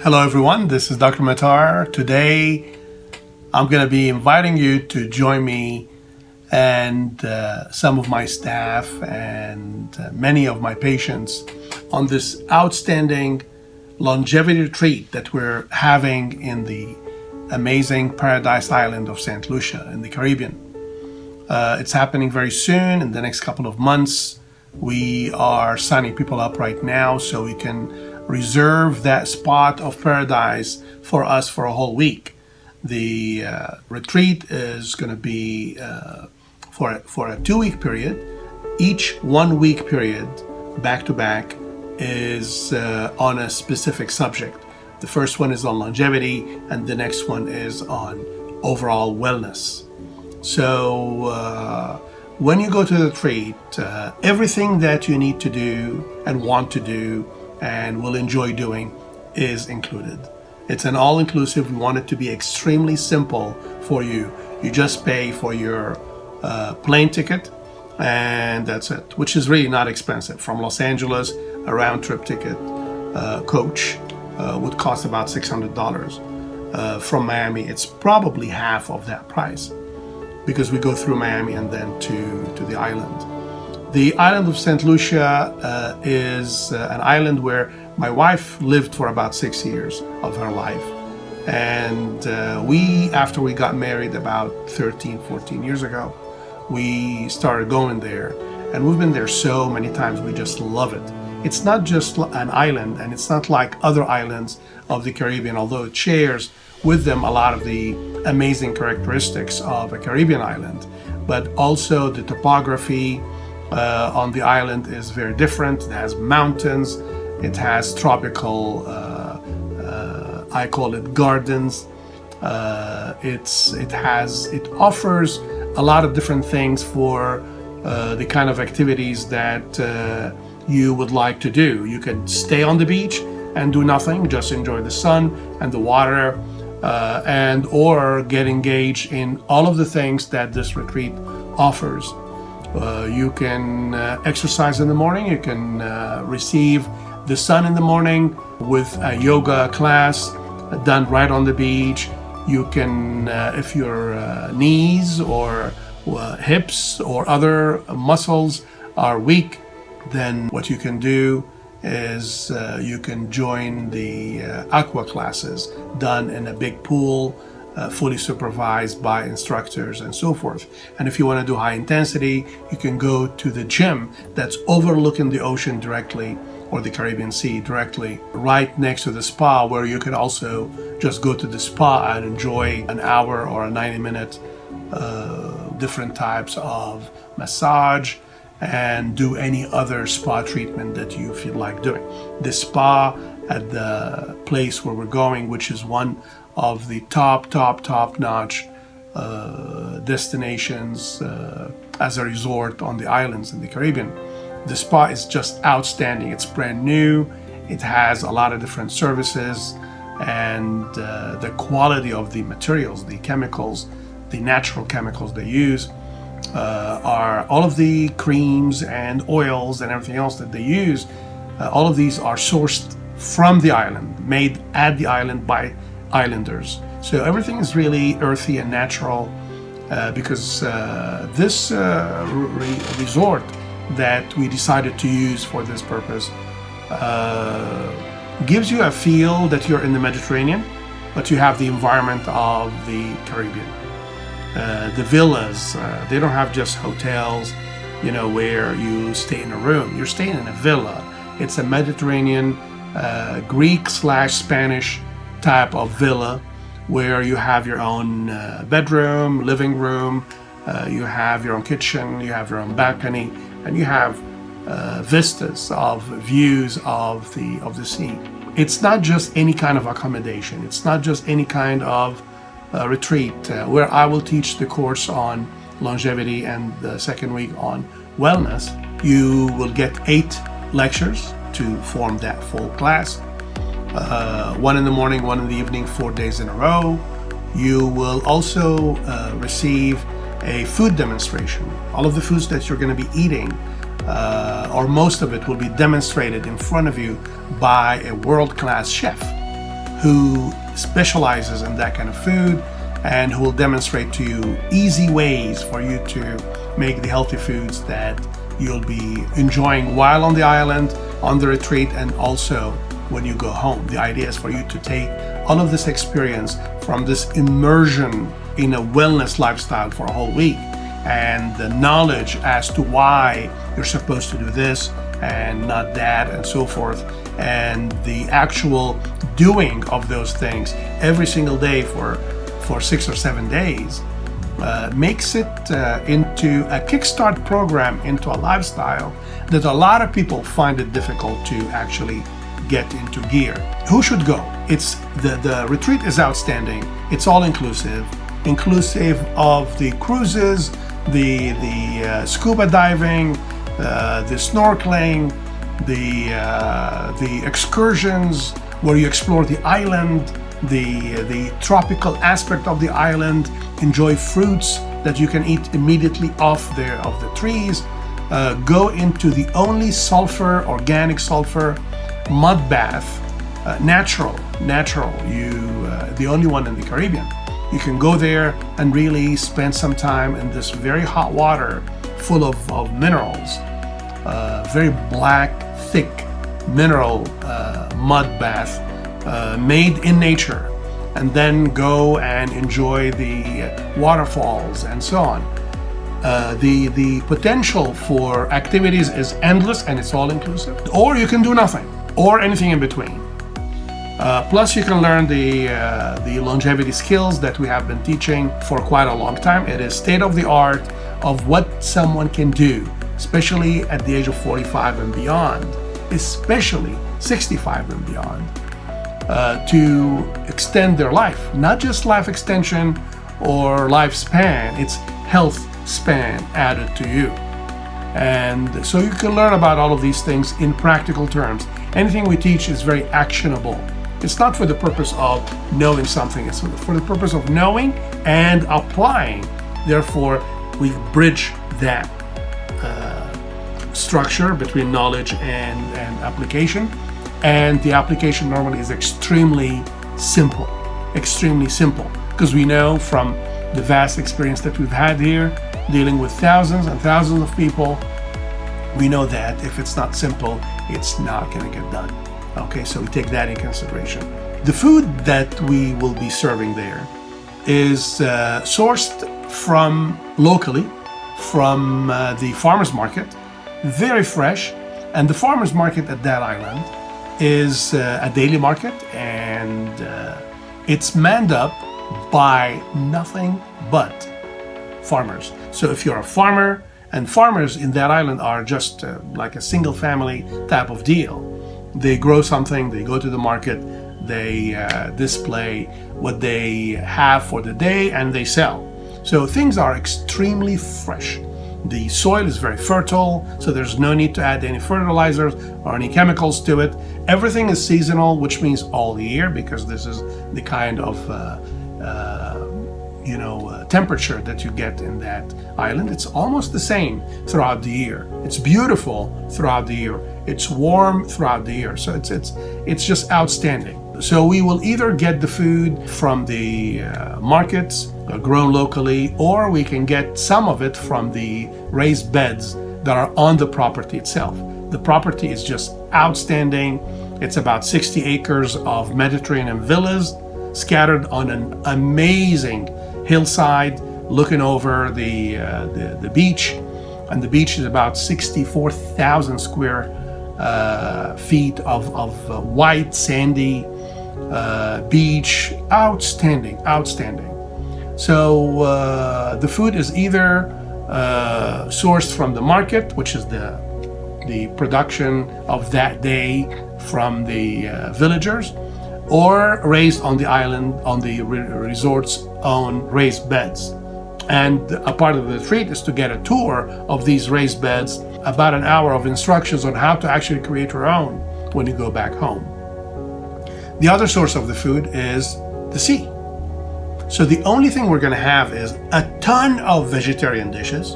Hello everyone, this is Dr. Matar. Today I'm going to be inviting you to join me and some of my staff and many of my patients on this outstanding longevity retreat that we're having in the amazing paradise island of St Lucia in the Caribbean. It's happening very soon in the next couple of months. We are signing people up right now so we can reserve that spot of paradise for us for a whole week. The retreat is going to be for a 2-week period. Each 1-week period, back to back, is on a specific subject. The first one is on longevity, and the next one is on overall wellness. So when you go to the retreat, everything that you need to do and want to do and will enjoy doing is included. It's an all-inclusive. We want it to be extremely simple for you. You just pay for your plane ticket and that's it, which is really not expensive. From Los Angeles, a round-trip ticket coach would cost about $600. From Miami, it's probably half of that price because we go through Miami and then to the island. The island of St. Lucia is an island where my wife lived for about 6 years of her life. And after we got married about 13, 14 years ago, we started going there. And we've been there so many times, we just love it. It's not just an island, and it's not like other islands of the Caribbean, although it shares with them a lot of the amazing characteristics of a Caribbean island. But also the topography on the island is very different. It has mountains, it has tropical, I call it gardens. It offers a lot of different things for the kind of activities that you would like to do. You can stay on the beach and do nothing, just enjoy the sun and the water, and or get engaged in all of the things that this retreat offers. You can exercise in the morning. You can receive the sun in the morning with a yoga class done right on the beach. You can, if your knees or hips or other muscles are weak, then what you can do is you can join the aqua classes done in a big pool, fully supervised by instructors and so forth. And if you want to do high intensity, you can go to the gym that's overlooking the ocean directly, or the Caribbean Sea directly, right next to the spa, where you can also just go to the spa and enjoy an hour or a 90-minute different types of massage and do any other spa treatment that you feel like doing. The spa at the place where we're going, which is one of the top-notch destinations as a resort on the islands in the Caribbean. The spa is just outstanding. It's brand new. It has a lot of different services, and the quality of the materials, the chemicals, the natural chemicals they use are all of the creams and oils and everything else that they use. All of these are sourced from the island, made at the island by islanders. So everything is really earthy and natural because this resort that we decided to use for this purpose gives you a feel that you're in the Mediterranean, but you have the environment of the Caribbean. The villas, they don't have just hotels, where you stay in a room. You're staying in a villa. It's a Mediterranean, Greek/Spanish type of villa where you have your own bedroom, living room, you have your own kitchen, you have your own balcony, and you have vistas of views of the sea. It's not just any kind of accommodation. It's not just any kind of retreat where I will teach the course on longevity and the second week on wellness. You will get 8 lectures to form that full class. 1 in the morning, 1 in the evening, 4 days in a row. You will also receive a food demonstration. All of the foods that you're going to be eating or most of it will be demonstrated in front of you by a world-class chef who specializes in that kind of food and who will demonstrate to you easy ways for you to make the healthy foods that you'll be enjoying while on the island, on the retreat, and also when you go home. The idea is for you to take all of this experience from this immersion in a wellness lifestyle for a whole week, and the knowledge as to why you're supposed to do this and not that and so forth, and the actual doing of those things every single day for 6 or 7 days makes it into a kickstart program, into a lifestyle that a lot of people find it difficult to actually get into gear. Who should go? It's the retreat is outstanding. It's all inclusive of the cruises, the scuba diving, the snorkeling, the excursions where you explore the island, the tropical aspect of the island, enjoy fruits that you can eat immediately off the trees, go into the only organic sulfur mud bath, natural, the only one in the Caribbean. You can go there and really spend some time in this very hot water full of minerals, very black, thick mineral mud bath made in nature, and then go and enjoy the waterfalls and so on. The potential for activities is endless, and it's all inclusive. Or you can do nothing, or anything in between. Plus you can learn the longevity skills that we have been teaching for quite a long time. It is state of the art of what someone can do, especially at the age of 45 and beyond, especially 65 and beyond, to extend their life. Not just life extension or lifespan, it's health span added to you. And so you can learn about all of these things in practical terms. Anything we teach is very actionable. It's not for the purpose of knowing something, it's for the purpose of knowing and applying. Therefore, we bridge that structure between knowledge and application. And the application normally is extremely simple, because we know from the vast experience that we've had here, dealing with thousands and thousands of people, we know that if it's not simple, it's not going to get done. Okay, so we take that in consideration. The food that we will be serving there is sourced from locally, from the farmer's market, very fresh. And the farmer's market at that island is a daily market, and it's manned up by nothing but farmers. So if you're a farmer, and farmers in that island are just like a single family type of deal. They grow something, they go to the market, they display what they have for the day, and they sell. So things are extremely fresh. The soil is very fertile, so there's no need to add any fertilizers or any chemicals to it. Everything is seasonal, which means all the year, because this is the kind of temperature that you get in that island. It's almost the same throughout the year. It's beautiful throughout the year. It's warm throughout the year. So it's just outstanding. So we will either get the food from the markets grown locally, or we can get some of it from the raised beds that are on the property itself. The property is just outstanding. It's about 60 acres of Mediterranean villas scattered on an amazing hillside looking over the beach. And the beach is about 64,000 square feet of white sandy beach. Outstanding. So the food is either sourced from the market, which is the production of that day from the villagers, or raised on the island on the resort's own raised beds. And a part of the retreat is to get a tour of these raised beds, about an hour of instructions on how to actually create your own when you go back home. The other source of the food is the sea. So the only thing we're going to have is a ton of vegetarian dishes,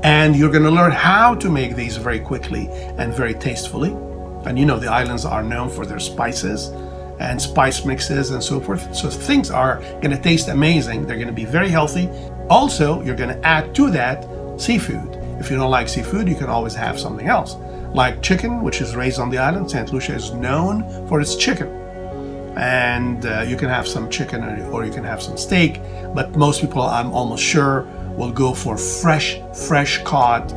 And you're going to learn how to make these very quickly and very tastefully. And you know, the islands are known for their spices and spice mixes and so forth. So things are going to taste amazing. They're going to be very healthy. Also, you're going to add to that seafood. If you don't like seafood, you can always have something else. Like chicken, which is raised on the island. St. Lucia is known for its chicken. And you can have some chicken or you can have some steak. But most people, I'm almost sure, will go for fresh caught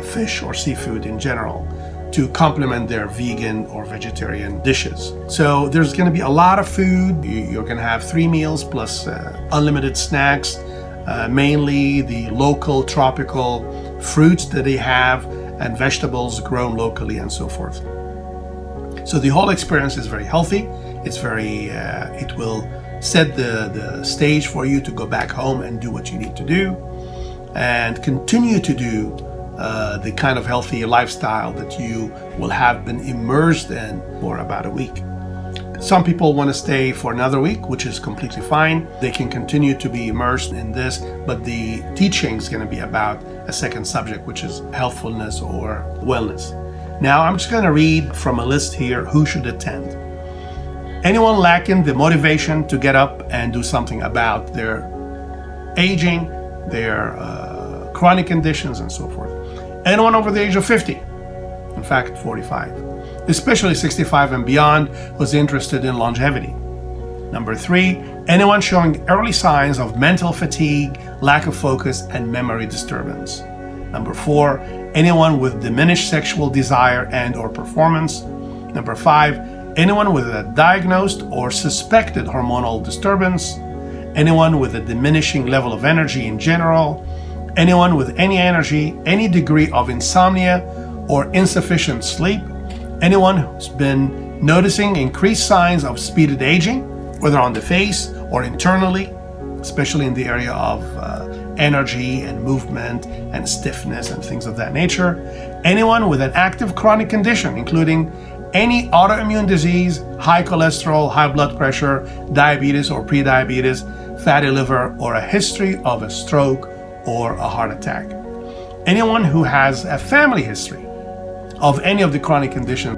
fish or seafood in general to complement their vegan or vegetarian dishes. So there's going to be a lot of food. You're going to have 3 meals plus unlimited snacks, mainly the local tropical fruits that they have and vegetables grown locally and so forth. So the whole experience is very healthy. It's very, it will set the stage for you to go back home and do what you need to do and continue to do the kind of healthy lifestyle that you will have been immersed in for about a week. Some people want to stay for another week, which is completely fine. They can continue to be immersed in this, but the teaching is going to be about a second subject, which is healthfulness or wellness. Now, I'm just going to read from a list here who should attend. Anyone lacking the motivation to get up and do something about their aging, their chronic conditions, and so forth. Anyone over the age of 50, in fact 45, especially 65 and beyond, who's interested in longevity. Number 3, anyone showing early signs of mental fatigue, lack of focus, and memory disturbance. Number 4, anyone with diminished sexual desire and or performance. Number 5, anyone with a diagnosed or suspected hormonal disturbance. Anyone with a diminishing level of energy in general. Anyone with any energy, any degree of insomnia or insufficient sleep. Anyone who's been noticing increased signs of speeded aging, whether on the face or internally, especially in the area of energy and movement and stiffness and things of that nature. Anyone with an active chronic condition, including any autoimmune disease, high cholesterol, high blood pressure, diabetes or prediabetes, fatty liver, or a history of a stroke or a heart attack. Anyone who has a family history of any of the chronic conditions